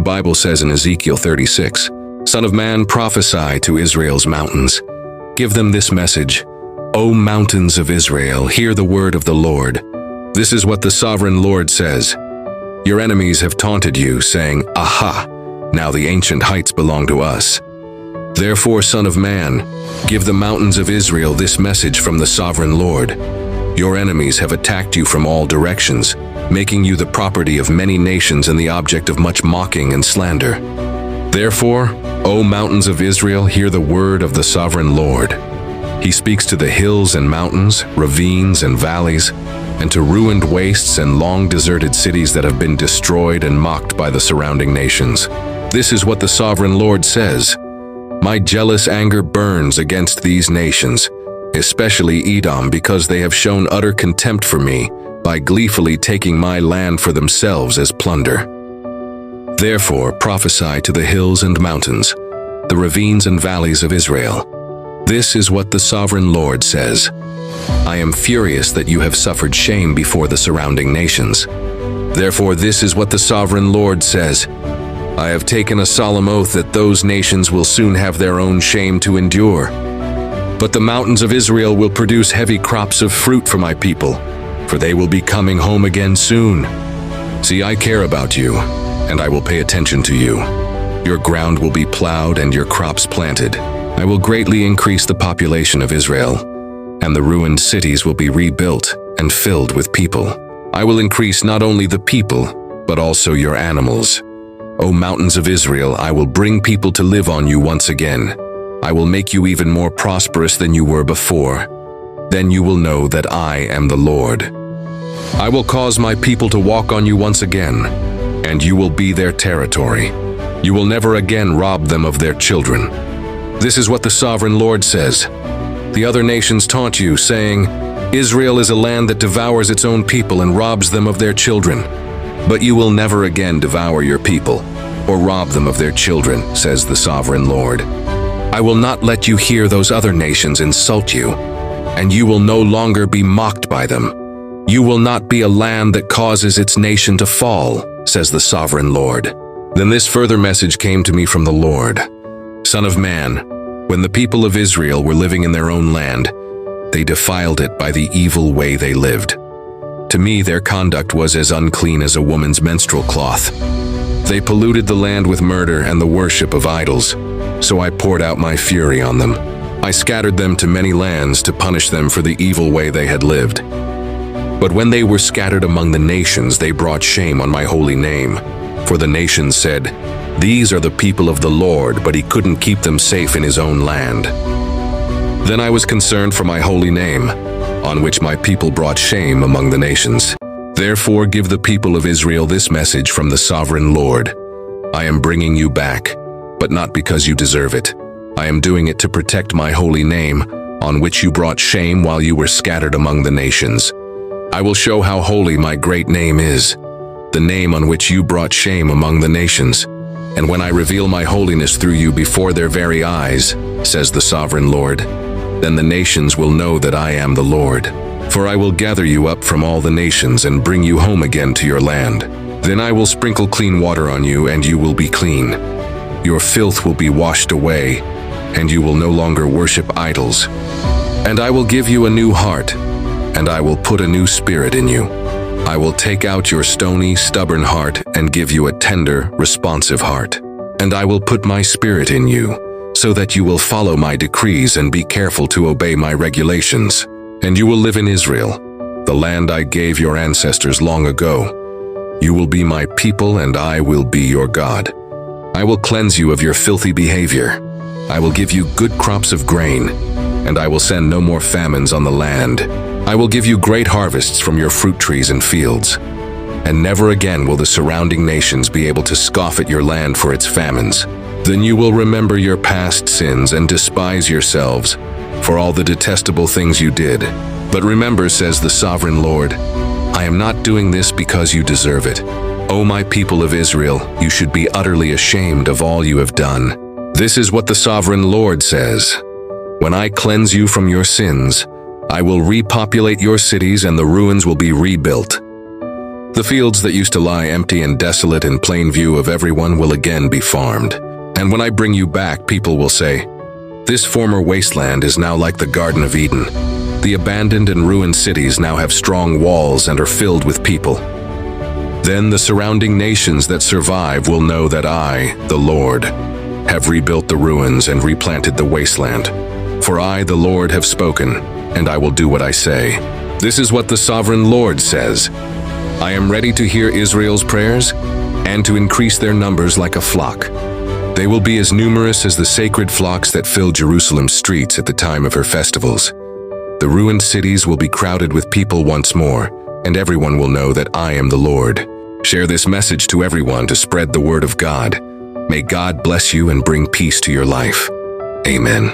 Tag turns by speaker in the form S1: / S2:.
S1: Bible says in Ezekiel 36, "Son of man, prophesy to Israel's mountains. Give them this message. O mountains of Israel, hear the word of the Lord. This is what the sovereign Lord says. Your enemies have taunted you, saying, 'Aha! Now the ancient heights belong to us.' Therefore, Son of man, give the mountains of Israel this message from the sovereign Lord. Your enemies have attacked you from all directions, making you the property of many nations and the object of much mocking and slander. Therefore, O mountains of Israel, hear the word of the sovereign Lord. He speaks to the hills and mountains, ravines and valleys, and to ruined wastes and long deserted cities that have been destroyed and mocked by the surrounding nations. This is what the sovereign Lord says. My jealous anger burns against these nations, especially Edom, because they have shown utter contempt for me by gleefully taking my land for themselves as plunder. Therefore prophesy to the hills and mountains, the ravines and valleys of Israel. This is what the sovereign Lord says. I am furious that you have suffered shame before the surrounding nations. Therefore this is what the sovereign Lord says. I have taken a solemn oath that those nations will soon have their own shame to endure. But the mountains of Israel will produce heavy crops of fruit for my people, for they will be coming home again soon. See, I care about you, and I will pay attention to you. Your ground will be plowed and your crops planted. I will greatly increase the population of Israel, and the ruined cities will be rebuilt and filled with people. I will increase not only the people, but also your animals. O mountains of Israel, I will bring people to live on you once again. I will make you even more prosperous than you were before. Then you will know that I am the Lord. I will cause my people to walk on you once again, and you will be their territory. You will never again rob them of their children. This is what the sovereign Lord says. The other nations taunt you, saying, Israel is a land that devours its own people and robs them of their children. But you will never again devour your people, or rob them of their children, says the sovereign Lord. I will not let you hear those other nations insult you, and you will no longer be mocked by them. You will not be a land that causes its nation to fall, says the sovereign Lord. Then this further message came to me from the Lord. Son of man, when the people of Israel were living in their own land, they defiled it by the evil way they lived. To me, their conduct was as unclean as a woman's menstrual cloth. They polluted the land with murder and the worship of idols, so I poured out my fury on them. I scattered them to many lands to punish them for the evil way they had lived. But when they were scattered among the nations, they brought shame on my holy name. For the nations said, These are the people of the Lord, but he couldn't keep them safe in his own land. Then I was concerned for my holy name, on which my people brought shame among the nations. Therefore give the people of Israel this message from the sovereign Lord. I am bringing you back, but not because you deserve it. I am doing it to protect my holy name, on which you brought shame while you were scattered among the nations. I will show how holy my great name is, the name on which you brought shame among the nations. And when I reveal my holiness through you before their very eyes, says the sovereign Lord, then the nations will know that I am the Lord. For I will gather you up from all the nations and bring you home again to your land. Then I will sprinkle clean water on you, and you will be clean. Your filth will be washed away, and you will no longer worship idols. And I will give you a new heart, and I will put a new spirit in you. I will take out your stony, stubborn heart and give you a tender, responsive heart. And I will put my spirit in you, so that you will follow my decrees and be careful to obey my regulations. And you will live in Israel, the land I gave your ancestors long ago. You will be my people, and I will be your God. I will cleanse you of your filthy behavior. I will give you good crops of grain, and I will send no more famines on the land. I will give you great harvests from your fruit trees and fields. And never again will the surrounding nations be able to scoff at your land for its famines. Then you will remember your past sins and despise yourselves for all the detestable things you did. But remember, says the sovereign Lord, I am not doing this because you deserve it. O my people of Israel, you should be utterly ashamed of all you have done. This is what the sovereign Lord says. When I cleanse you from your sins, I will repopulate your cities and the ruins will be rebuilt. The fields that used to lie empty and desolate in plain view of everyone will again be farmed. And when I bring you back, people will say, "This former wasteland is now like the Garden of Eden. The abandoned and ruined cities now have strong walls and are filled with people." Then the surrounding nations that survive will know that I, the Lord, have rebuilt the ruins and replanted the wasteland. For I, the Lord, have spoken, and I will do what I say. This is what the sovereign Lord says. I am ready to hear Israel's prayers and to increase their numbers like a flock. They will be as numerous as the sacred flocks that fill Jerusalem's streets at the time of her festivals. The ruined cities will be crowded with people once more, and everyone will know that I am the Lord. Share this message to everyone to spread the word of God. May God bless you and bring peace to your life. Amen.